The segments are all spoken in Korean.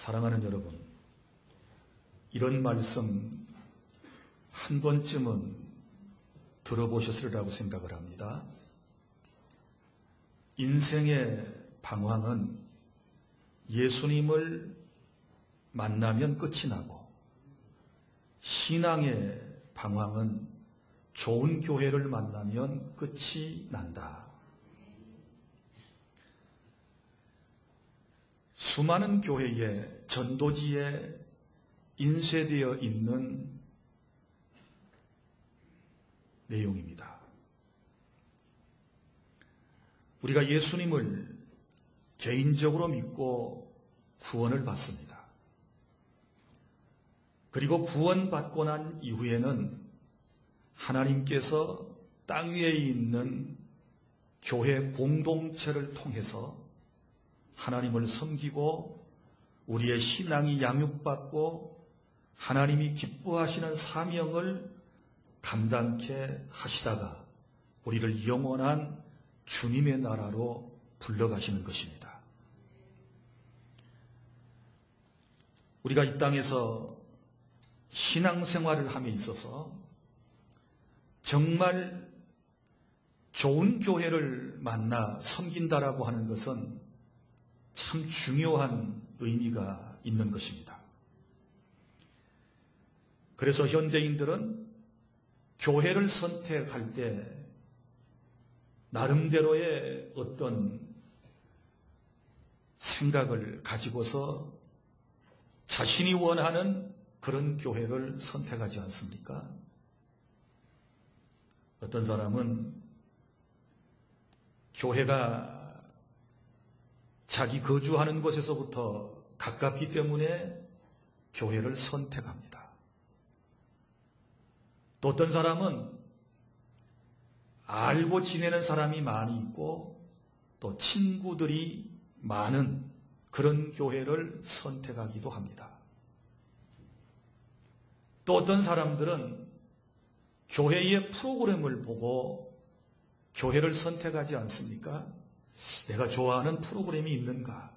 사랑하는 여러분, 이런 말씀 한 번쯤은 들어보셨으리라고 생각을 합니다. 인생의 방황은 예수님을 만나면 끝이 나고, 신앙의 방황은 좋은 교회를 만나면 끝이 난다. 수많은 교회의 전도지에 인쇄되어 있는 내용입니다. 우리가 예수님을 개인적으로 믿고 구원을 받습니다. 그리고 구원받고 난 이후에는 하나님께서 땅 위에 있는 교회 공동체를 통해서 하나님을 섬기고 우리의 신앙이 양육받고 하나님이 기뻐하시는 사명을 감당케 하시다가 우리를 영원한 주님의 나라로 불러가시는 것입니다. 우리가 이 땅에서 신앙생활을 함에 있어서 정말 좋은 교회를 만나 섬긴다라고 하는 것은 참 중요한 의미가 있는 것입니다. 그래서 현대인들은 교회를 선택할 때 나름대로의 어떤 생각을 가지고서 자신이 원하는 그런 교회를 선택하지 않습니까? 어떤 사람은 교회가 자기 거주하는 곳에서부터 가깝기 때문에 교회를 선택합니다. 또 어떤 사람은 알고 지내는 사람이 많이 있고 또 친구들이 많은 그런 교회를 선택하기도 합니다. 또 어떤 사람들은 교회의 프로그램을 보고 교회를 선택하지 않습니까? 내가 좋아하는 프로그램이 있는가?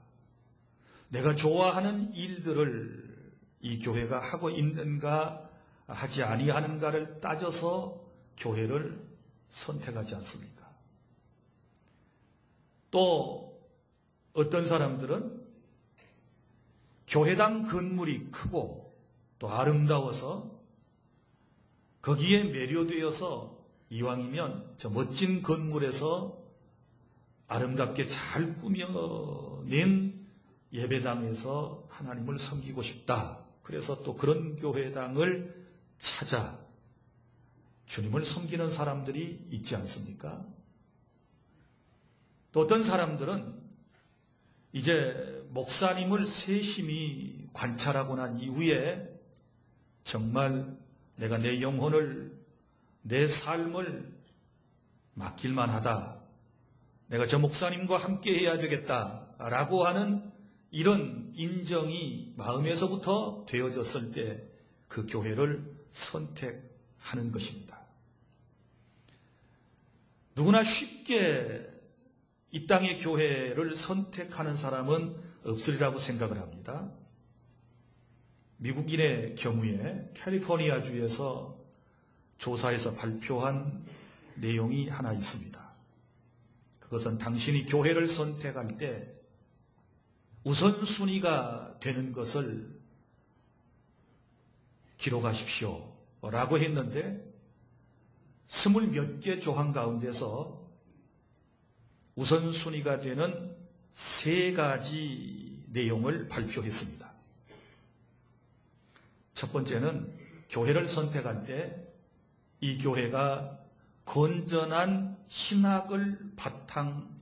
내가 좋아하는 일들을 이 교회가 하고 있는가 하지 아니하는가를 따져서 교회를 선택하지 않습니까? 또 어떤 사람들은 교회당 건물이 크고 또 아름다워서 거기에 매료되어서 이왕이면 저 멋진 건물에서 아름답게 잘 꾸며낸 예배당에서 하나님을 섬기고 싶다. 그래서 또 그런 교회당을 찾아 주님을 섬기는 사람들이 있지 않습니까? 또 어떤 사람들은 이제 목사님을 세심히 관찰하고 난 이후에 정말 내가 내 영혼을, 내 삶을 맡길만 하다. 내가 저 목사님과 함께 해야 되겠다라고 하는 이런 인정이 마음에서부터 되어졌을 때 그 교회를 선택하는 것입니다. 누구나 쉽게 이 땅의 교회를 선택하는 사람은 없으리라고 생각을 합니다. 미국인의 경우에 캘리포니아주에서 조사에서 발표한 내용이 하나 있습니다. 그것은 당신이 교회를 선택할 때 우선순위가 되는 것을 기록하십시오 라고 했는데 20몇 개 조항 가운데서 우선순위가 되는 3가지 내용을 발표했습니다. 첫 번째는 교회를 선택할 때 이 교회가 건전한 신학을 바탕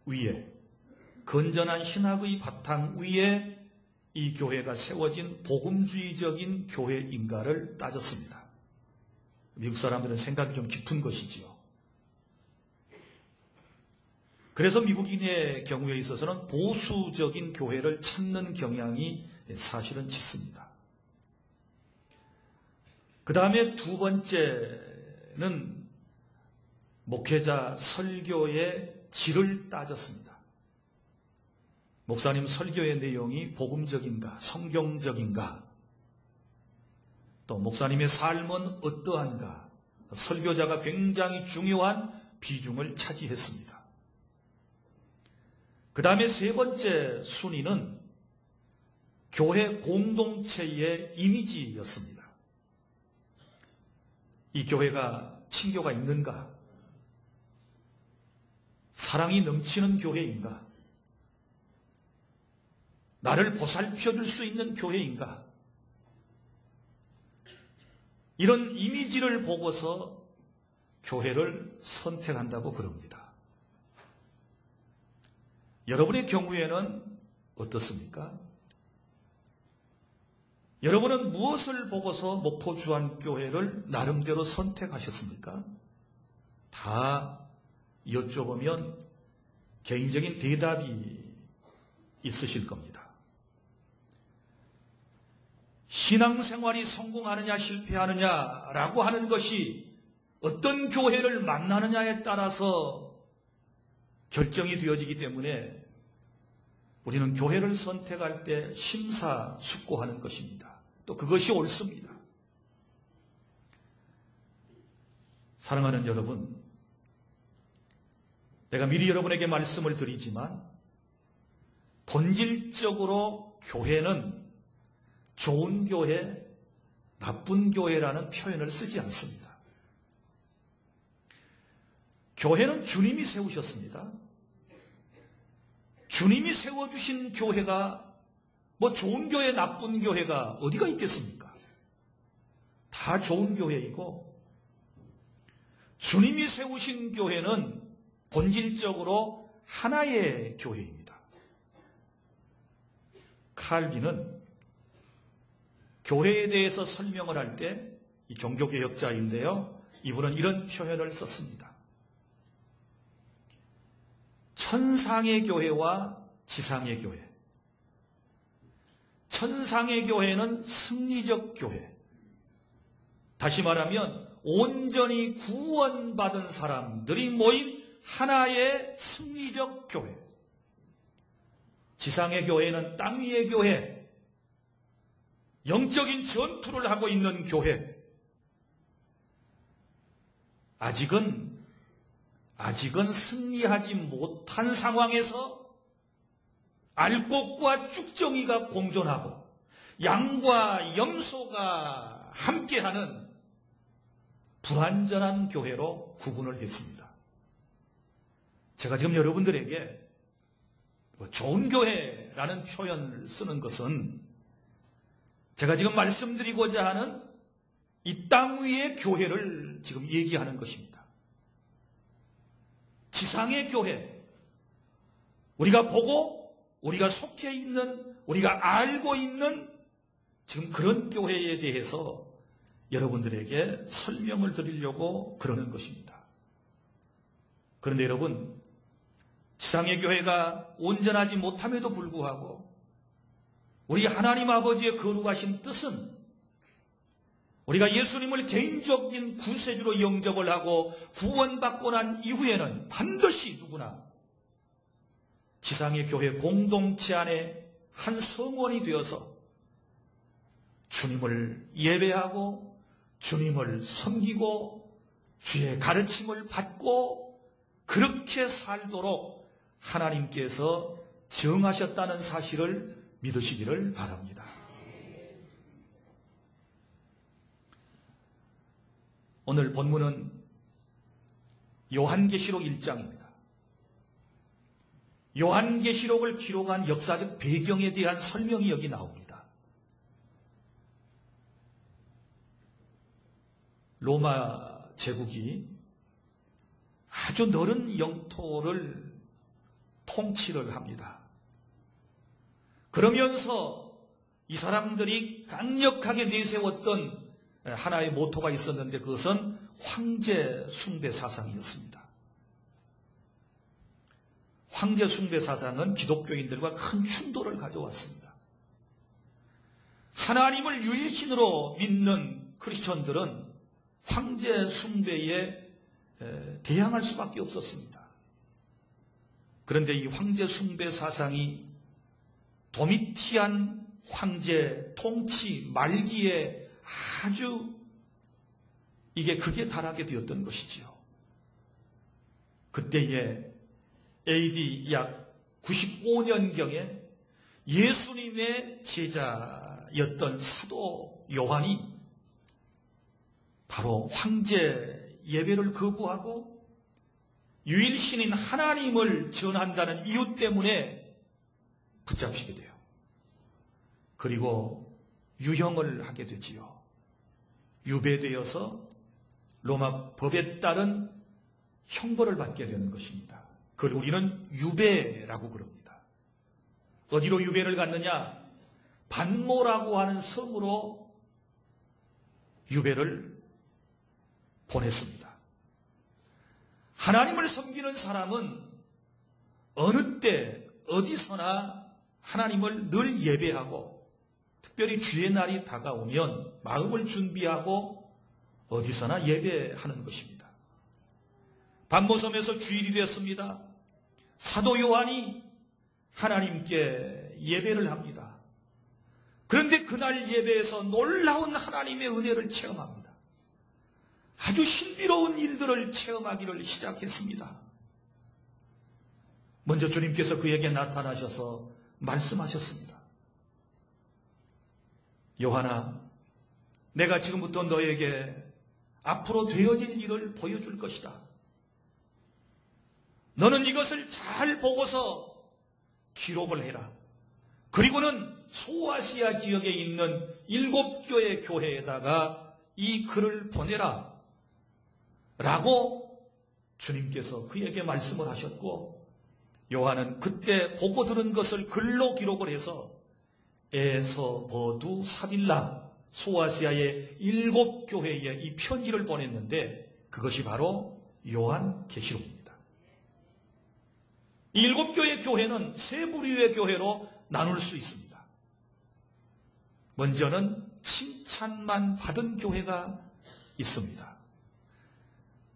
위에, 건전한 신학의 바탕 위에 이 교회가 세워진 복음주의적인 교회인가를 따졌습니다. 미국 사람들은 생각이 좀 깊은 것이지요. 그래서 미국인의 경우에 있어서는 보수적인 교회를 찾는 경향이 사실은 짙습니다. 그 다음에 두 번째는 목회자 설교의 질을 따졌습니다. 목사님 설교의 내용이 복음적인가, 성경적인가, 또 목사님의 삶은 어떠한가, 설교자가 굉장히 중요한 비중을 차지했습니다. 그 다음에 세 번째 순위는 교회 공동체의 이미지였습니다. 이 교회가 친교가 있는가? 사랑이 넘치는 교회인가? 나를 보살펴줄 수 있는 교회인가? 이런 이미지를 보고서 교회를 선택한다고 그럽니다. 여러분의 경우에는 어떻습니까? 여러분은 무엇을 보고서 목포주안교회를 나름대로 선택하셨습니까? 다 여쭤보면 개인적인 대답이 있으실 겁니다. 신앙생활이 성공하느냐 실패하느냐라고 하는 것이 어떤 교회를 만나느냐에 따라서 결정이 되어지기 때문에 우리는 교회를 선택할 때 심사숙고하는 것입니다. 또 그것이 옳습니다. 사랑하는 여러분, 내가 미리 여러분에게 말씀을 드리지만 본질적으로 교회는 좋은 교회, 나쁜 교회라는 표현을 쓰지 않습니다. 교회는 주님이 세우셨습니다. 주님이 세워주신 교회가 뭐 좋은 교회, 나쁜 교회가 어디가 있겠습니까? 다 좋은 교회이고, 주님이 세우신 교회는 본질적으로 하나의 교회입니다. 칼빈은 교회에 대해서 설명을 할 때, 이 종교개혁자인데요, 이분은 이런 표현을 썼습니다. 천상의 교회와 지상의 교회. 천상의 교회는 승리적 교회. 다시 말하면 온전히 구원받은 사람들이 모인 하나의 승리적 교회. 지상의 교회는 땅 위의 교회. 영적인 전투를 하고 있는 교회. 아직은 승리하지 못한 상황에서 알곡과 쭉정이가 공존하고 양과 염소가 함께하는 불완전한 교회로 구분을 했습니다. 제가 지금 여러분들에게 좋은 교회라는 표현을 쓰는 것은 제가 지금 말씀드리고자 하는 이 땅 위의 교회를 지금 얘기하는 것입니다. 지상의 교회, 우리가 보고 우리가 속해 있는, 우리가 알고 있는 지금 그런 교회에 대해서 여러분들에게 설명을 드리려고 그러는 것입니다. 그런데 여러분, 지상의 교회가 온전하지 못함에도 불구하고 우리 하나님 아버지의 거룩하신 뜻은 우리가 예수님을 개인적인 구세주로 영접을 하고 구원받고 난 이후에는 반드시 누구나 지상의 교회 공동체 안에 한 성원이 되어서 주님을 예배하고 주님을 섬기고 주의 가르침을 받고 그렇게 살도록 하나님께서 정하셨다는 사실을 믿으시기를 바랍니다. 오늘 본문은 요한계시록 1장입니다. 요한계시록을 기록한 역사적 배경에 대한 설명이 여기 나옵니다. 로마 제국이 아주 넓은 영토를 통치를 합니다. 그러면서 이 사람들이 강력하게 내세웠던 하나의 모토가 있었는데 그것은 황제 숭배 사상이었습니다. 황제 숭배 사상은 기독교인들과 큰 충돌을 가져왔습니다. 하나님을 유일신으로 믿는 크리스천들은 황제 숭배에 대항할 수밖에 없었습니다. 그런데 이 황제 숭배 사상이 도미티안 황제 통치 말기에 아주 이게 극에 달하게 되었던 것이지요. 그때에 AD 약 95년경에 예수님의 제자였던 사도 요한이 바로 황제 예배를 거부하고 유일신인 하나님을 전한다는 이유 때문에 붙잡히게 돼요. 그리고 유형을 하게 되지요. 유배되어서 로마 법에 따른 형벌을 받게 되는 것입니다. 그걸 우리는 유배라고 그럽니다. 어디로 유배를 갔느냐? 반모라고 하는 섬으로 유배를 보냈습니다. 하나님을 섬기는 사람은 어느 때 어디서나 하나님을 늘 예배하고 특별히 주의 날이 다가오면 마음을 준비하고 어디서나 예배하는 것입니다. 반모섬에서 주일이 되었습니다. 사도 요한이 하나님께 예배를 합니다. 그런데 그날 예배에서 놀라운 하나님의 은혜를 체험합니다. 아주 신비로운 일들을 체험하기를 시작했습니다. 먼저 주님께서 그에게 나타나셔서 말씀하셨습니다. 요한아, 내가 지금부터 너에게 앞으로 되어질 일을 보여줄 것이다. 너는 이것을 잘 보고서 기록을 해라. 그리고는 소아시아 지역에 있는 7교회 교회에다가 이 글을 보내라. 라고 주님께서 그에게 말씀을 하셨고, 요한은 그때 보고 들은 것을 글로 기록을 해서 에서버두 사빌라 소아시아의 7교회에 이 편지를 보냈는데 그것이 바로 요한계시록입니다. 이 7교회 교회는 세 부류의 교회로 나눌 수 있습니다. 먼저는 칭찬만 받은 교회가 있습니다.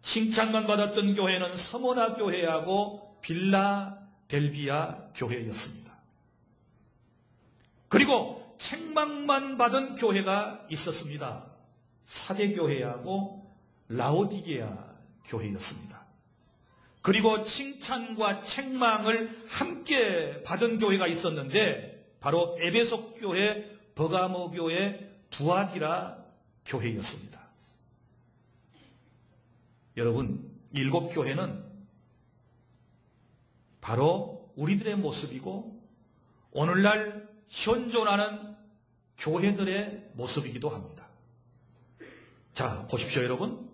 칭찬만 받았던 교회는 서머나 교회하고 빌라델비아 교회였습니다. 그리고 책망만 받은 교회가 있었습니다. 사대교회하고 라오디게아 교회였습니다. 그리고 칭찬과 책망을 함께 받은 교회가 있었는데 바로 에베소 교회, 버가모 교회, 두아디라 교회였습니다. 여러분, 7교회는 바로 우리들의 모습이고 오늘날 현존하는 교회들의 모습이기도 합니다. 자, 보십시오 여러분.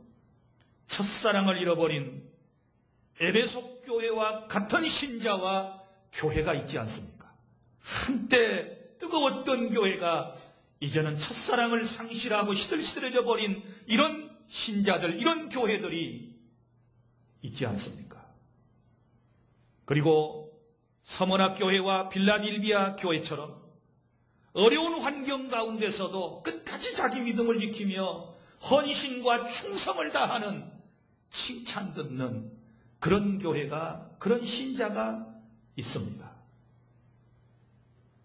첫사랑을 잃어버린 에베소 교회와 같은 신자와 교회가 있지 않습니까? 한때 뜨거웠던 교회가 이제는 첫사랑을 상실하고 시들시들해져 버린 이런 신자들, 이런 교회들이 있지 않습니까? 그리고 서머나 교회와 빌라델비아 교회처럼 어려운 환경 가운데서도 끝까지 자기 믿음을 지키며 헌신과 충성을 다하는 칭찬 듣는 그런 교회가, 그런 신자가 있습니다.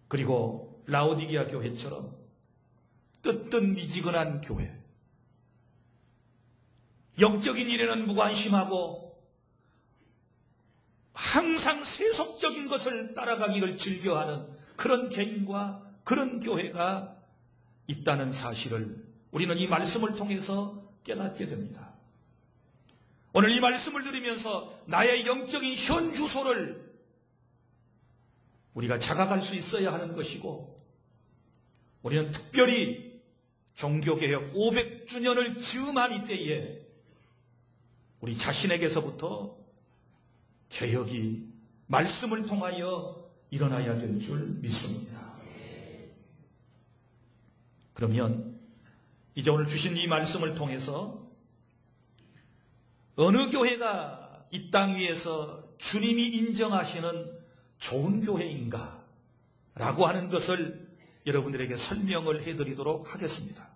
그리고 라오디게아 교회처럼 뜨뜻미지근한 교회, 영적인 일에는 무관심하고 항상 세속적인 것을 따라가기를 즐겨하는 그런 개인과 그런 교회가 있다는 사실을 우리는 이 말씀을 통해서 깨닫게 됩니다. 오늘 이 말씀을 들으면서 나의 영적인 현주소를 우리가 자각할 수 있어야 하는 것이고, 우리는 특별히 종교개혁 500주년을 즈음한 이때에 우리 자신에게서부터 개혁이 말씀을 통하여 일어나야 될 줄 믿습니다. 그러면 이제 오늘 주신 이 말씀을 통해서 어느 교회가 이 땅 위에서 주님이 인정하시는 좋은 교회인가 라고 하는 것을 여러분들에게 설명을 해드리도록 하겠습니다.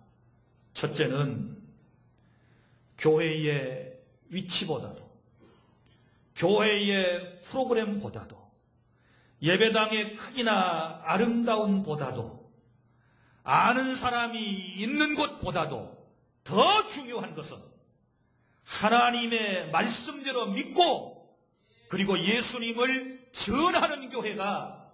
첫째는 교회의 위치보다도, 교회의 프로그램보다도 예배당의 크기나 아름다움보다도 아는 사람이 있는 것보다도 더 중요한 것은 하나님의 말씀대로 믿고 그리고 예수님을 전하는 교회가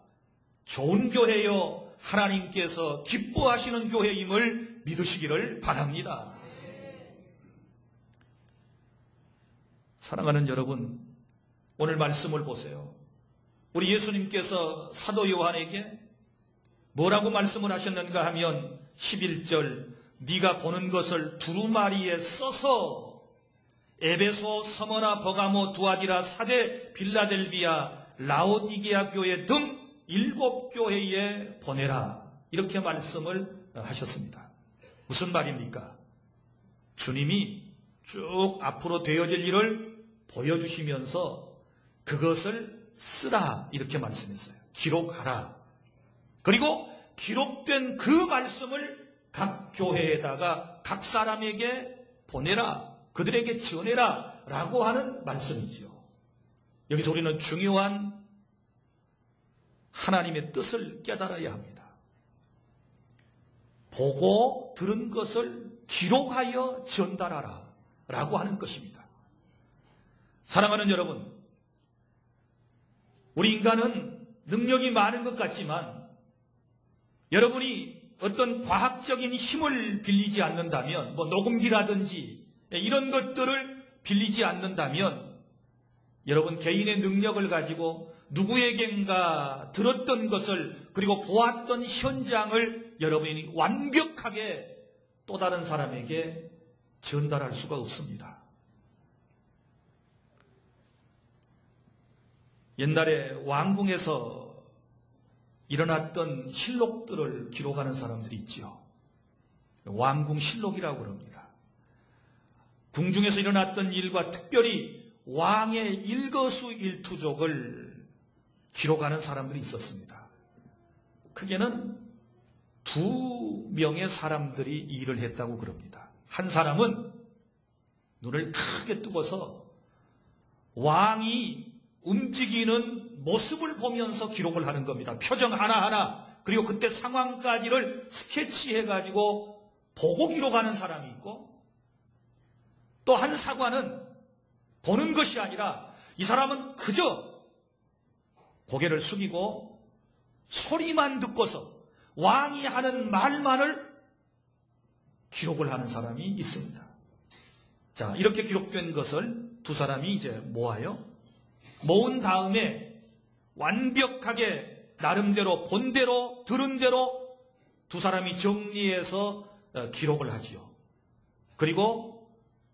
좋은 교회요 하나님께서 기뻐하시는 교회임을 믿으시기를 바랍니다. 사랑하는 여러분, 오늘 말씀을 보세요. 우리 예수님께서 사도 요한에게 뭐라고 말씀을 하셨는가 하면 11절 네가 보는 것을 두루마리에 써서 에베소, 서머나, 버가모, 두아디라, 사데, 빌라델비아, 라오디게아 교회 등 7교회에 보내라. 이렇게 말씀을 하셨습니다. 무슨 말입니까? 주님이 쭉 앞으로 되어질 일을 보여주시면서 그것을 쓰라 이렇게 말씀했어요. 기록하라. 그리고 기록된 그 말씀을 각 교회에다가 각 사람에게 보내라. 그들에게 전해라 라고 하는 말씀이지요. 여기서 우리는 중요한 하나님의 뜻을 깨달아야 합니다. 보고 들은 것을 기록하여 전달하라 라고 하는 것입니다. 사랑하는 여러분, 우리 인간은 능력이 많은 것 같지만 여러분이 어떤 과학적인 힘을 빌리지 않는다면 녹음기라든지 이런 것들을 빌리지 않는다면 여러분 개인의 능력을 가지고 누구에겐가 들었던 것을 그리고 보았던 현장을 여러분이 완벽하게 또 다른 사람에게 전달할 수가 없습니다. 옛날에 왕궁에서 일어났던 실록들을 기록하는 사람들이 있지요. 왕궁실록이라고 그럽니다. 궁중에서 일어났던 일과 특별히 왕의 일거수일투족을 기록하는 사람들이 있었습니다. 크게는 2명의 사람들이 이 일을 했다고 그럽니다. 한 사람은 눈을 크게 뜨고서 왕이 움직이는 모습을 보면서 기록을 하는 겁니다. 표정 하나하나 그리고 그때 상황까지를 스케치해가지고 보고 기록하는 사람이 있고 또 한 사관은 보는 것이 아니라 이 사람은 그저 고개를 숙이고 소리만 듣고서 왕이 하는 말만을 기록을 하는 사람이 있습니다. 자, 이렇게 기록된 것을 두 사람이 이제 모아요. 모은 다음에 완벽하게 나름대로 본대로 들은 대로 두 사람이 정리해서 기록을 하지요. 그리고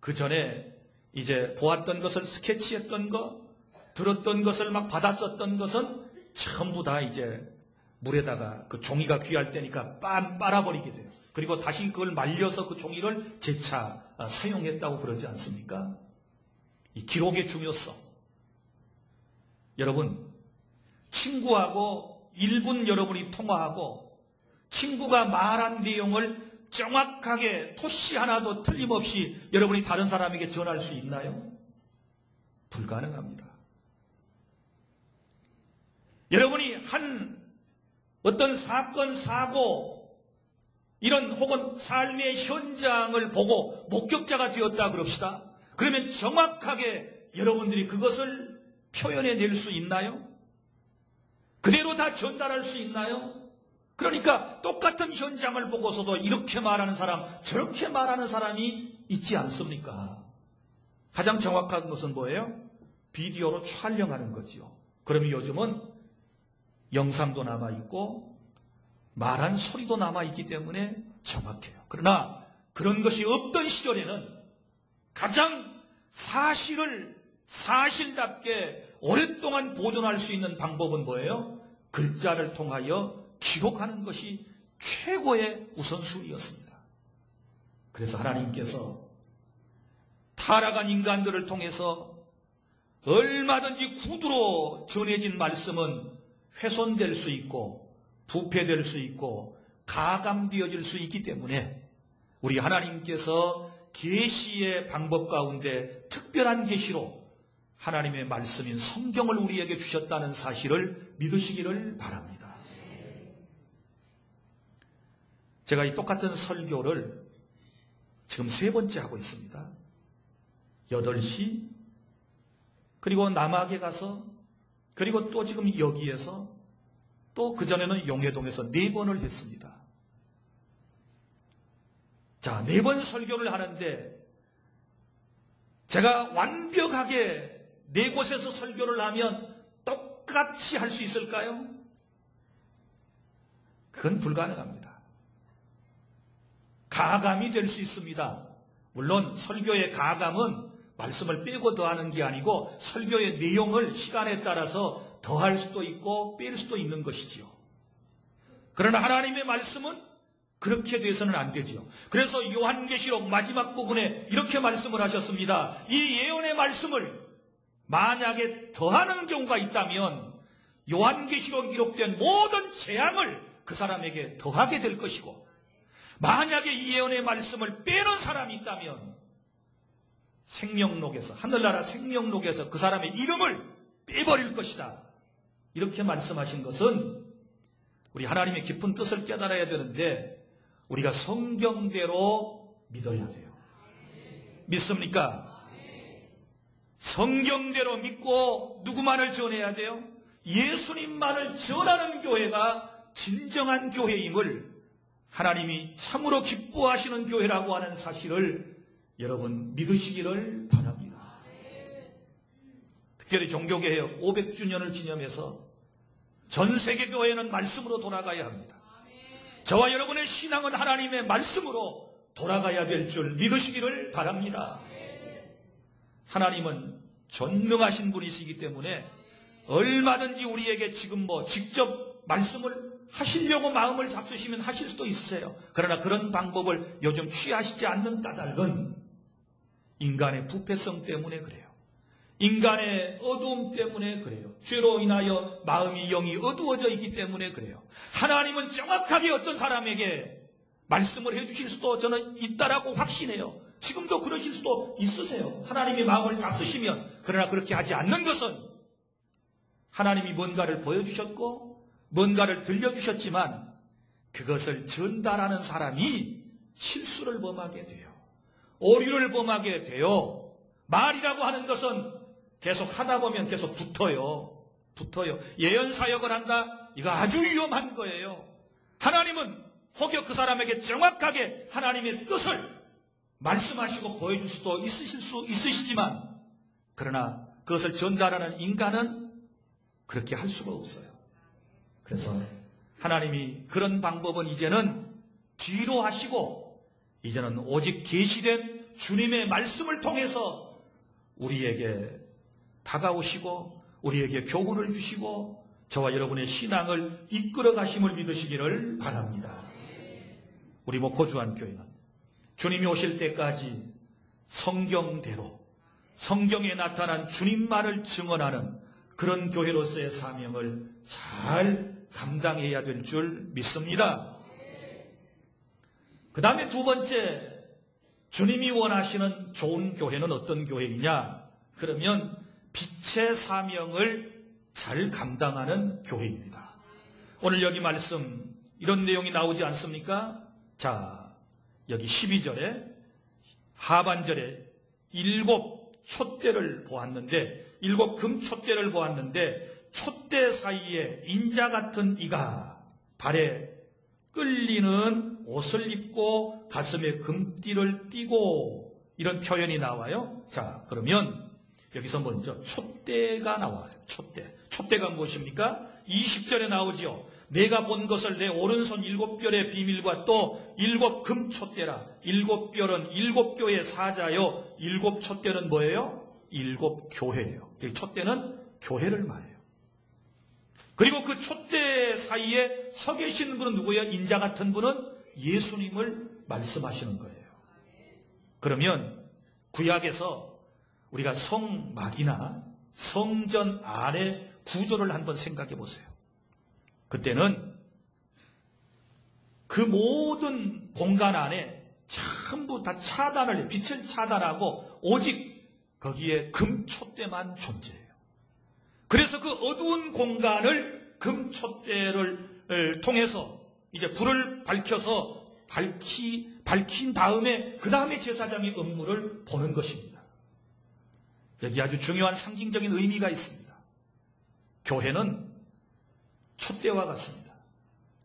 그 전에 이제 보았던 것을 스케치했던 것, 들었던 것을 막 받았었던 것은 전부 다 이제 물에다가 그 종이가 귀할 때니까 빨아버리게 돼요. 그리고 다시 그걸 말려서 그 종이를 재차 사용했다고 그러지 않습니까? 이 기록의 중요성. 여러분, 친구하고 1분 여러분이 통화하고 친구가 말한 내용을 정확하게 토시 하나도 틀림없이 여러분이 다른 사람에게 전할 수 있나요? 불가능합니다. 여러분이 한 어떤 사건, 사고, 이런 혹은 삶의 현장을 보고 목격자가 되었다 그럽시다. 그러면 정확하게 여러분들이 그것을 표현해낼 수 있나요? 그대로 다 전달할 수 있나요? 그러니까 똑같은 현장을 보고서도 이렇게 말하는 사람, 저렇게 말하는 사람이 있지 않습니까? 가장 정확한 것은 뭐예요? 비디오로 촬영하는 거지요. 그러면 요즘은 영상도 남아있고 말한 소리도 남아있기 때문에 정확해요. 그러나 그런 것이 없던 시절에는 가장 사실을 사실답게 오랫동안 보존할 수 있는 방법은 뭐예요? 글자를 통하여 기록하는 것이 최고의 우선순위였습니다. 그래서 하나님께서 타락한 인간들을 통해서 얼마든지 구두로 전해진 말씀은 훼손될 수 있고 부패될 수 있고 가감되어질 수 있기 때문에 우리 하나님께서 계시의 방법 가운데 특별한 계시로 하나님의 말씀인 성경을 우리에게 주셨다는 사실을 믿으시기를 바랍니다. 제가 이 똑같은 설교를 지금 3번째 하고 있습니다. 8시, 그리고 남학에 가서, 그리고 또 지금 여기에서, 또 그전에는 용해동에서 4번을 했습니다. 자, 4번 설교를 하는데 제가 완벽하게 4곳에서 설교를 하면 똑같이 할 수 있을까요? 그건 불가능합니다. 가감이 될 수 있습니다. 물론 설교의 가감은 말씀을 빼고 더하는 게 아니고 설교의 내용을 시간에 따라서 더할 수도 있고 뺄 수도 있는 것이지요. 그러나 하나님의 말씀은 그렇게 돼서는 안 되지요. 그래서 요한계시록 마지막 부분에 이렇게 말씀을 하셨습니다. 이 예언의 말씀을 만약에 더하는 경우가 있다면 요한계시록 기록된 모든 재앙을 그 사람에게 더하게 될 것이고, 만약에 이 예언의 말씀을 빼는 사람이 있다면 생명록에서, 하늘나라 생명록에서 그 사람의 이름을 빼버릴 것이다. 이렇게 말씀하신 것은 우리 하나님의 깊은 뜻을 깨달아야 되는데 우리가 성경대로 믿어야 돼요. 믿습니까? 성경대로 믿고 누구만을 전해야 돼요? 예수님만을 전하는 교회가 진정한 교회임을, 하나님이 참으로 기뻐하시는 교회라고 하는 사실을 여러분 믿으시기를 바랍니다. 특별히 종교개혁 500주년을 기념해서 전 세계 교회는 말씀으로 돌아가야 합니다. 저와 여러분의 신앙은 하나님의 말씀으로 돌아가야 될 줄 믿으시기를 바랍니다. 하나님은 전능하신 분이시기 때문에 얼마든지 우리에게 지금 직접 말씀을 하시려고 마음을 잡수시면 하실 수도 있으세요. 그러나 그런 방법을 요즘 취하시지 않는 까닭은 인간의 부패성 때문에 그래요. 인간의 어두움 때문에 그래요. 죄로 인하여 마음이 영이 어두워져 있기 때문에 그래요. 하나님은 정확하게 어떤 사람에게 말씀을 해주실 수도 저는 있다라고 확신해요. 지금도 그러실 수도 있으세요. 하나님의 마음을 잡수시면. 그러나 그렇게 하지 않는 것은 하나님이 뭔가를 보여주셨고 뭔가를 들려주셨지만 그것을 전달하는 사람이 실수를 범하게 돼요. 오류를 범하게 돼요. 말이라고 하는 것은 계속 하다 보면 계속 붙어요. 예언 사역을 한다? 이거 아주 위험한 거예요. 하나님은 혹여 그 사람에게 정확하게 하나님의 뜻을 말씀하시고 보여줄 수도 있으실 수 있으시지만, 그러나 그것을 전달하는 인간은 그렇게 할 수가 없어요. 그래서 하나님이 그런 방법은 이제는 뒤로 하시고 이제는 오직 계시된 주님의 말씀을 통해서 우리에게 다가오시고 우리에게 교훈을 주시고 저와 여러분의 신앙을 이끌어 가심을 믿으시기를 바랍니다. 우리 목포주안교회는 주님이 오실 때까지 성경대로 성경에 나타난 주님만을 증언하는 그런 교회로서의 사명을 잘 감당해야 될 줄 믿습니다. 그 다음에 2번째, 주님이 원하시는 좋은 교회는 어떤 교회이냐? 그러면 빛의 사명을 잘 감당하는 교회입니다. 오늘 여기 말씀 이런 내용이 나오지 않습니까? 자, 여기 12절에 하반절에 7 촛대를 보았는데, 7 금촛대를 보았는데 촛대 사이에 인자 같은 이가 발에 끌리는 옷을 입고 가슴에 금띠를 띠고, 이런 표현이 나와요. 자, 그러면 여기서 먼저 촛대가 나와요. 촛대가 무엇입니까? 20절에 나오죠. 내가 본 것을 내 오른손 7뼈의 비밀과 또 7 금촛대라. 7뼈는 7교의 사자요, 7 촛대는 뭐예요? 7 교회예요. 이 촛대는 교회를 말해요. 그리고 그 촛대 사이에 서 계시는 분은 누구예요? 인자 같은 분은 예수님을 말씀하시는 거예요. 그러면 구약에서 우리가 성막이나 성전 안의 구조를 한번 생각해 보세요. 그때는 그 모든 공간 안에 전부 다 차단을, 빛을 차단하고 오직 거기에 금촛대만 존재해요. 그래서 그 어두운 공간을 금촛대를 통해서 이제 불을 밝혀서 밝힌 다음에 그 다음에 제사장의 업무를 보는 것입니다. 여기 아주 중요한 상징적인 의미가 있습니다. 교회는 촛대와 같습니다.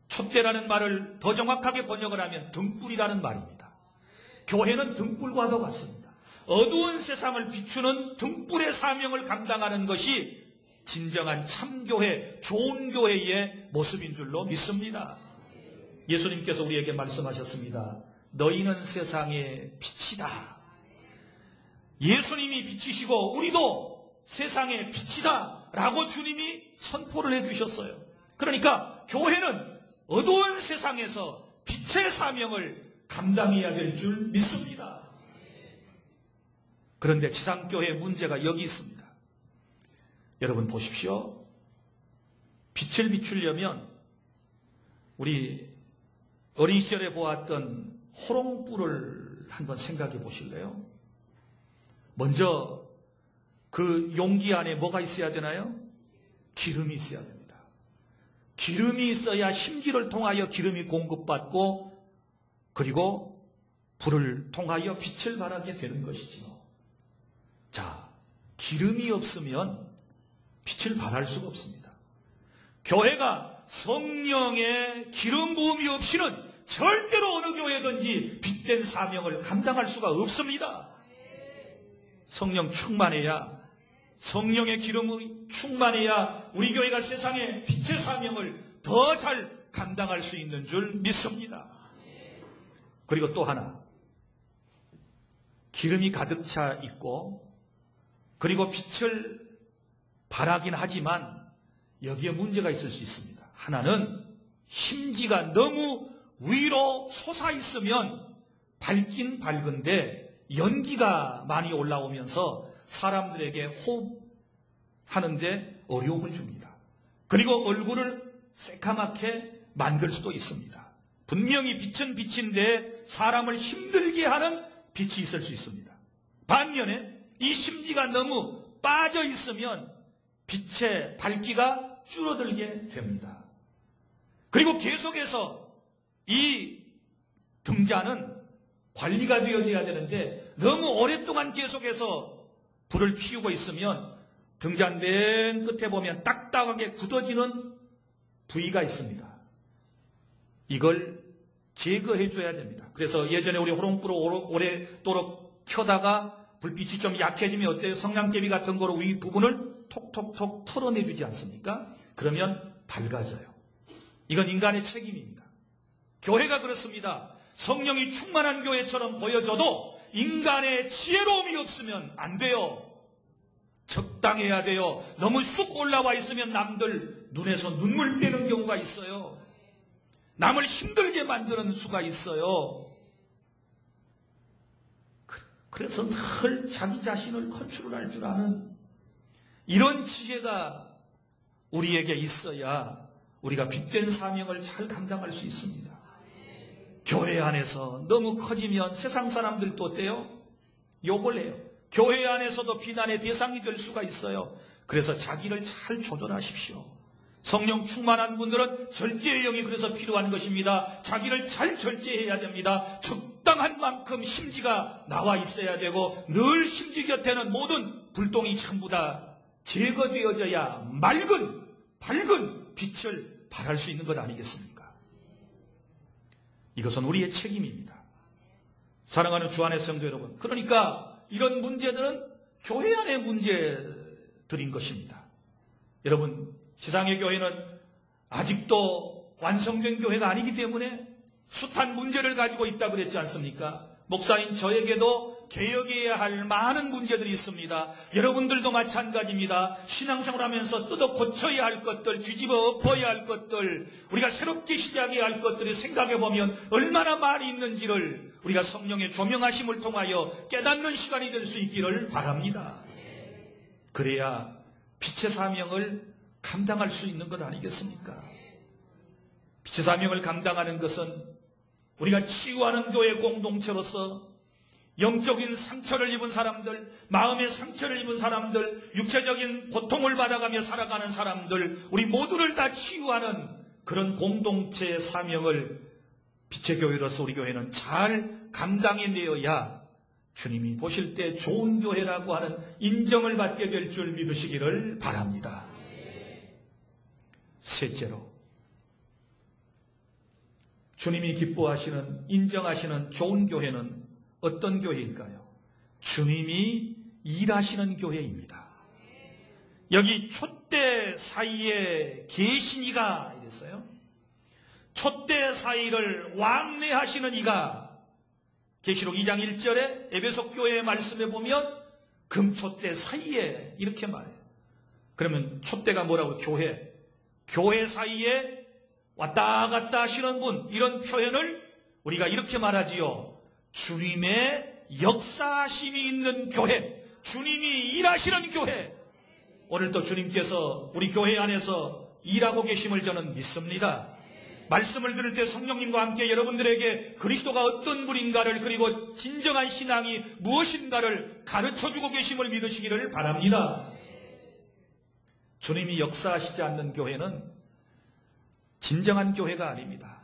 촛대라는 말을 더 정확하게 번역을 하면 등불이라는 말입니다. 교회는 등불과도 같습니다. 어두운 세상을 비추는 등불의 사명을 감당하는 것이 진정한 참교회, 좋은 교회의 모습인 줄로 믿습니다. 예수님께서 우리에게 말씀하셨습니다. 너희는 세상의 빛이다. 예수님이 빛이시고 우리도 세상의 빛이다 라고 주님이 선포를 해주셨어요. 그러니까 교회는 어두운 세상에서 빛의 사명을 감당해야 될 줄 믿습니다. 그런데 지상교회의 문제가 여기 있습니다. 여러분 보십시오. 빛을 비추려면 우리 어린 시절에 보았던 호롱불을 한번 생각해 보실래요? 먼저 그 용기 안에 뭐가 있어야 되나요? 기름이 있어야 됩니다. 기름이 있어야 심지를 통하여 기름이 공급받고 그리고 불을 통하여 빛을 발하게 되는 것이죠. 자, 기름이 없으면 빛을 발할 수가 없습니다. 교회가 성령의 기름 부음이 없이는 절대로 어느 교회든지 빛된 사명을 감당할 수가 없습니다. 성령 충만해야, 성령의 기름이 충만해야 우리 교회가 세상에 빛의 사명을 더 잘 감당할 수 있는 줄 믿습니다. 그리고 또 하나, 기름이 가득 차 있고 그리고 빛을 발하긴 하지만 여기에 문제가 있을 수 있습니다. 하나는 심지가 너무 위로 솟아 있으면 밝긴 밝은데 연기가 많이 올라오면서 사람들에게 호흡하는데 어려움을 줍니다. 그리고 얼굴을 새카맣게 만들 수도 있습니다. 분명히 빛은 빛인데 사람을 힘들게 하는 빛이 있을 수 있습니다. 반면에 이 심지가 너무 빠져 있으면 빛의 밝기가 줄어들게 됩니다. 그리고 계속해서 이 등잔은 관리가 되어져야 되는데 너무 오랫동안 계속해서 불을 피우고 있으면 등잔 맨 끝에 보면 딱딱하게 굳어지는 부위가 있습니다. 이걸 제거해 줘야 됩니다. 그래서 예전에 우리 호롱불을 오래도록 켜다가 불빛이 좀 약해지면 어때요? 성냥개비 같은 거로 위 부분을 톡톡톡 털어내주지 않습니까? 그러면 밝아져요. 이건 인간의 책임입니다. 교회가 그렇습니다. 성령이 충만한 교회처럼 보여져도 인간의 지혜로움이 없으면 안 돼요. 적당해야 돼요. 너무 쑥 올라와 있으면 남들 눈에서 눈물 빼는 경우가 있어요. 남을 힘들게 만드는 수가 있어요. 그래서 늘 자기 자신을 컨트롤할 줄 아는 이런 지혜가 우리에게 있어야 우리가 빛된 사명을 잘 감당할 수 있습니다. 교회 안에서 너무 커지면 세상 사람들도 어때요? 욕을 해요. 교회 안에서도 비난의 대상이 될 수가 있어요. 그래서 자기를 잘 조절하십시오. 성령 충만한 분들은 절제의 영이 그래서 필요한 것입니다. 자기를 잘 절제해야 됩니다. 적당한 만큼 심지가 나와 있어야 되고 늘 심지 곁에는 모든 불똥이 전부 다 제거되어져야 맑은 밝은 빛을 발할 수 있는 것 아니겠습니까? 이것은 우리의 책임입니다. 사랑하는 주 안의 성도 여러분, 그러니까 이런 문제들은 교회 안의 문제들인 것입니다. 여러분, 지상의 교회는 아직도 완성된 교회가 아니기 때문에 숱한 문제를 가지고 있다고 그랬지 않습니까? 목사인 저에게도 개혁해야 할 많은 문제들이 있습니다. 여러분들도 마찬가지입니다. 신앙생활 하면서 뜯어 고쳐야 할 것들, 뒤집어 엎어야 할 것들, 우리가 새롭게 시작해야 할 것들을 생각해 보면 얼마나 많이 있는지를 우리가 성령의 조명하심을 통하여 깨닫는 시간이 될 수 있기를 바랍니다. 그래야 빛의 사명을 감당할 수 있는 것 아니겠습니까? 빛의 사명을 감당하는 것은 우리가 치유하는 교회 공동체로서 영적인 상처를 입은 사람들, 마음의 상처를 입은 사람들, 육체적인 고통을 받아가며 살아가는 사람들, 우리 모두를 다 치유하는 그런 공동체의 사명을 빛의 교회로서 우리 교회는 잘 감당해내어야 주님이 보실 때 좋은 교회라고 하는 인정을 받게 될 줄 믿으시기를 바랍니다. 셋째로, 주님이 기뻐하시는, 인정하시는 좋은 교회는 어떤 교회일까요? 주님이 일하시는 교회입니다. 여기 촛대 사이에 계신 이가 이랬어요. 촛대 사이를 왕래하시는 이가, 계시록 2장 1절에 에베소 교회의 말씀에 보면 금촛대 사이에 이렇게 말해요. 그러면 촛대가 뭐라고? 교회 사이에 왔다 갔다 하시는 분, 이런 표현을 우리가 이렇게 말하지요. 주님의 역사심이 있는 교회, 주님이 일하시는 교회. 오늘도 주님께서 우리 교회 안에서 일하고 계심을 저는 믿습니다. 말씀을 들을 때 성령님과 함께 여러분들에게 그리스도가 어떤 분인가를, 그리고 진정한 신앙이 무엇인가를 가르쳐주고 계심을 믿으시기를 바랍니다. 주님이 역사하시지 않는 교회는 진정한 교회가 아닙니다.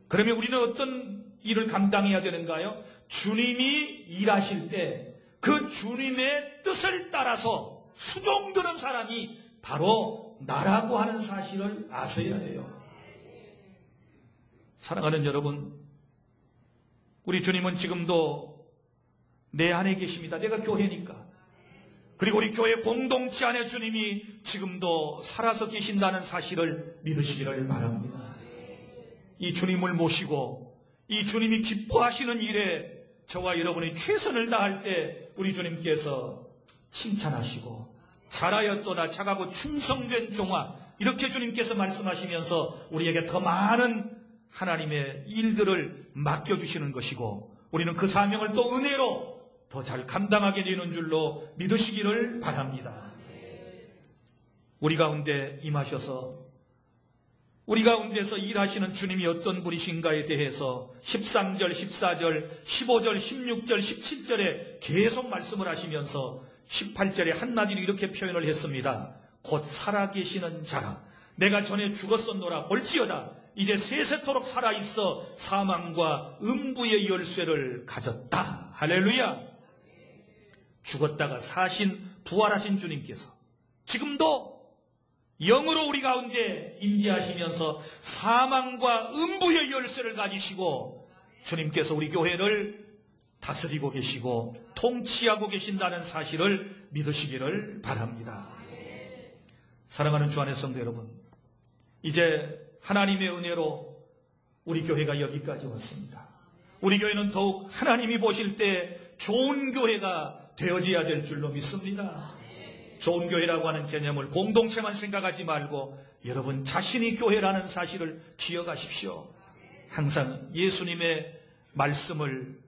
그러면 우리는 어떤 일을 감당해야 되는가요? 주님이 일하실 때 그 주님의 뜻을 따라서 수종드는 사람이 바로 나라고 하는 사실을 아셔야 해요. 사랑하는 여러분, 우리 주님은 지금도 내 안에 계십니다. 내가 교회니까. 그리고 우리 교회 공동체 안에 주님이 지금도 살아서 계신다는 사실을 믿으시기를 바랍니다. 이 주님을 모시고 이 주님이 기뻐하시는 일에 저와 여러분이 최선을 다할 때 우리 주님께서 칭찬하시고 잘하였도다 착하고 충성된 종아, 이렇게 주님께서 말씀하시면서 우리에게 더 많은 하나님의 일들을 맡겨주시는 것이고, 우리는 그 사명을 또 은혜로 더 잘 감당하게 되는 줄로 믿으시기를 바랍니다. 우리 가운데 임하셔서 우리 가운데서 일하시는 주님이 어떤 분이신가에 대해서 13절, 14절, 15절, 16절, 17절에 계속 말씀을 하시면서 18절에 한마디로 이렇게 표현을 했습니다. 곧 살아계시는 자라. 내가 전에 죽었었노라 볼지어다. 이제 세세토록 살아있어 사망과 음부의 열쇠를 가졌다. 할렐루야. 죽었다가 사신 부활하신 주님께서 지금도 영으로 우리 가운데 임재하시면서 사망과 음부의 열쇠를 가지시고 주님께서 우리 교회를 다스리고 계시고 통치하고 계신다는 사실을 믿으시기를 바랍니다. 사랑하는 주 안의 성도 여러분, 이제 하나님의 은혜로 우리 교회가 여기까지 왔습니다. 우리 교회는 더욱 하나님이 보실 때 좋은 교회가 되어져야 될 줄로 믿습니다. 좋은 교회라고 하는 개념을 공동체만 생각하지 말고 여러분 자신이 교회라는 사실을 기억하십시오. 항상 예수님의 말씀을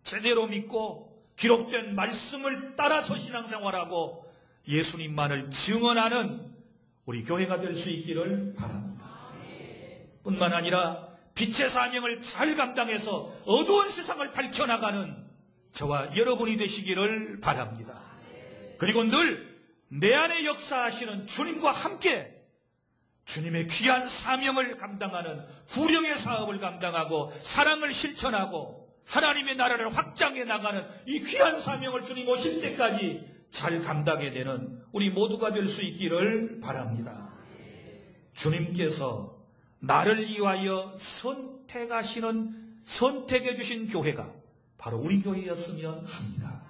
제대로 믿고 기록된 말씀을 따라서 신앙생활하고 예수님만을 증언하는 우리 교회가 될 수 있기를 바랍니다. 뿐만 아니라 빛의 사명을 잘 감당해서 어두운 세상을 밝혀나가는 저와 여러분이 되시기를 바랍니다. 그리고 늘 내 안에 역사하시는 주님과 함께 주님의 귀한 사명을 감당하는 구령의 사업을 감당하고 사랑을 실천하고 하나님의 나라를 확장해 나가는 이 귀한 사명을 주님 오실 때까지 잘 감당해 내는 우리 모두가 될 수 있기를 바랍니다. 주님께서 나를 위하여 선택해 주신 교회가 바로 우리 교회였으면 합니다.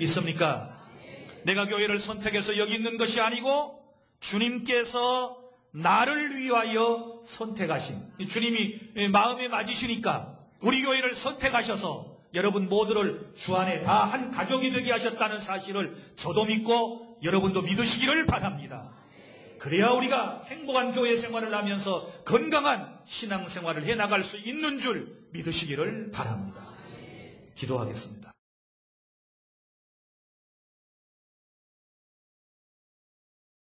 있습니까? 내가 교회를 선택해서 여기 있는 것이 아니고 주님께서 나를 위하여 선택하신, 주님이 마음에 맞으시니까 우리 교회를 선택하셔서 여러분 모두를 주 안에 다 한 가족이 되게 하셨다는 사실을 저도 믿고 여러분도 믿으시기를 바랍니다. 그래야 우리가 행복한 교회 생활을 하면서 건강한 신앙생활을 해나갈 수 있는 줄 믿으시기를 바랍니다. 기도하겠습니다.